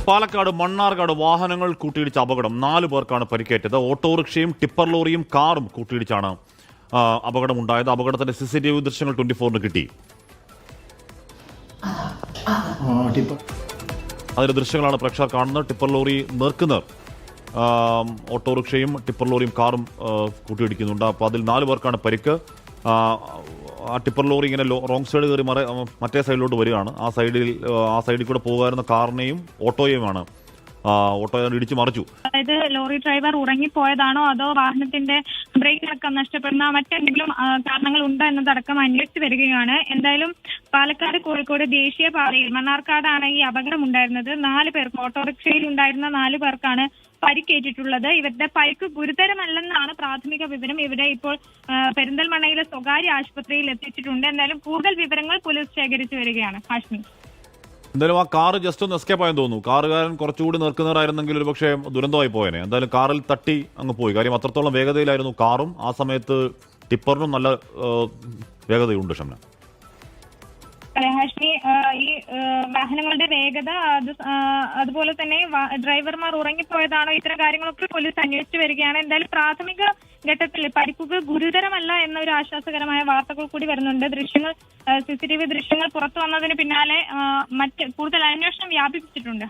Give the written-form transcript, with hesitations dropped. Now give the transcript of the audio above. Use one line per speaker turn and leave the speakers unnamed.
പാലക്കാട് മണ്ണാർക്കാട് വാഹനങ്ങൾ കൂട്ടിയിടിച്ച അപകടം 4 പേർക്കാണ് പരിക്കേറ്റത്. ഓട്ടോറിക്ഷയും ടിപ്പർ ലോറിയും കാറും കൂട്ടിയിടിച്ചാണ് അപകടമുണ്ടായത്. അപകടത്തിന്റെ CCTV ദൃശ്യങ്ങൾ 24-ന് കിട്ടി. അതിന്റെ ദൃശ്യങ്ങളാണ് പ്രേക്ഷകർ കാണുന്നത്. ടിപ്പർ ലോറി നേർക്കുനേർ ഓട്ടോറിക്ഷയും ടിപ്പർ ലോറിയും കാറും കൂട്ടിയിടിക്കുന്നുണ്ട്. അപ്പോൾ അതിൽ 4 പേർക്കാണ് പരിക്ക്. ആ ടിപ്പർ ലോറി ഇങ്ങനെ റോങ് സൈഡ് കയറി മറ്റേ സൈഡിലോട്ട് വരികയാണ്. ആ സൈഡിൽ കൂടെ പോകുമായിരുന്ന കാറിനെയും ഓട്ടോയെയുമാണ് ഓട്ടോ ഇടിച്ചു മറിച്ചു.
അതായത് ലോറി ഡ്രൈവർ ഉറങ്ങിപ്പോയതാണോ അതോ വാഹനത്തിന്റെ ബ്രേക്ക് അടക്കം നഷ്ടപ്പെടുന്ന മറ്റെന്തെങ്കിലും കാരണങ്ങൾ ഉണ്ടോ എന്നതടക്കം അന്വേഷിച്ചു വരികയാണ്. എന്തായാലും പാലക്കാട് കോഴിക്കോട് ദേശീയപാതയിൽ മണ്ണാർക്കാടാണ് ഈ അപകടം ഉണ്ടായിരുന്നത്. 4 പേർക്ക് ഓട്ടോറിക്ഷയിൽ ഉണ്ടായിരുന്ന 4 പേർക്കാണ് പരിക്കേറ്റിട്ടുള്ളത്. ഇവരുടെ പരിക്ക് ഗുരുതരമല്ലെന്നാണ് പ്രാഥമിക വിവരം. ഇവരെ ഇപ്പോൾ പെരിന്തൽമണ്ണയിലെ സ്വകാര്യ ആശുപത്രിയിൽ എത്തിച്ചിട്ടുണ്ട്. എന്തായാലും കൂടുതൽ വിവരങ്ങൾ പോലീസ് ശേഖരിച്ചു വരികയാണ്. ഹാഷ്മി,
എന്തായാലും ആ കാറ് ജസ്റ്റ് ഒന്ന് എസ്കേപ്പ് ആയെന്ന് തോന്നുന്നു. കാറുകാരൻ കുറച്ചുകൂടി നിർക്കുന്നവരായിരുന്നെങ്കിൽ ഒരു പക്ഷേ ദുരന്തമായി പോയേനെ. എന്തായാലും കാറിൽ തട്ടി അങ്ങ് പോയി. കാര്യം അത്രത്തോളം വേഗതയിലായിരുന്നു കാറും. ആ സമയത്ത് ടിപ്പറിനും നല്ല വേഗതയുണ്ട്. ഷംന,
ഹാഷ്മി, ഈ വാഹനങ്ങളുടെ വേഗത അതുപോലെ തന്നെ ഡ്രൈവർമാർ ഉറങ്ങിപ്പോയതാണോ, ഇത്തരം കാര്യങ്ങളൊക്കെ പോലീസ് അന്വേഷിച്ചു വരികയാണ്. എന്തായാലും പ്രാഥമിക ഘട്ടത്തിൽ പരിക്കുകൾ ഗുരുതരമല്ല എന്നൊരു ആശ്വാസകരമായ വാർത്തകൾ കൂടി വരുന്നുണ്ട്. CCTV ദൃശ്യങ്ങൾ പുറത്തു വന്നതിന് പിന്നാലെ കൂടുതൽ അന്വേഷണം വ്യാപിപ്പിച്ചിട്ടുണ്ട്.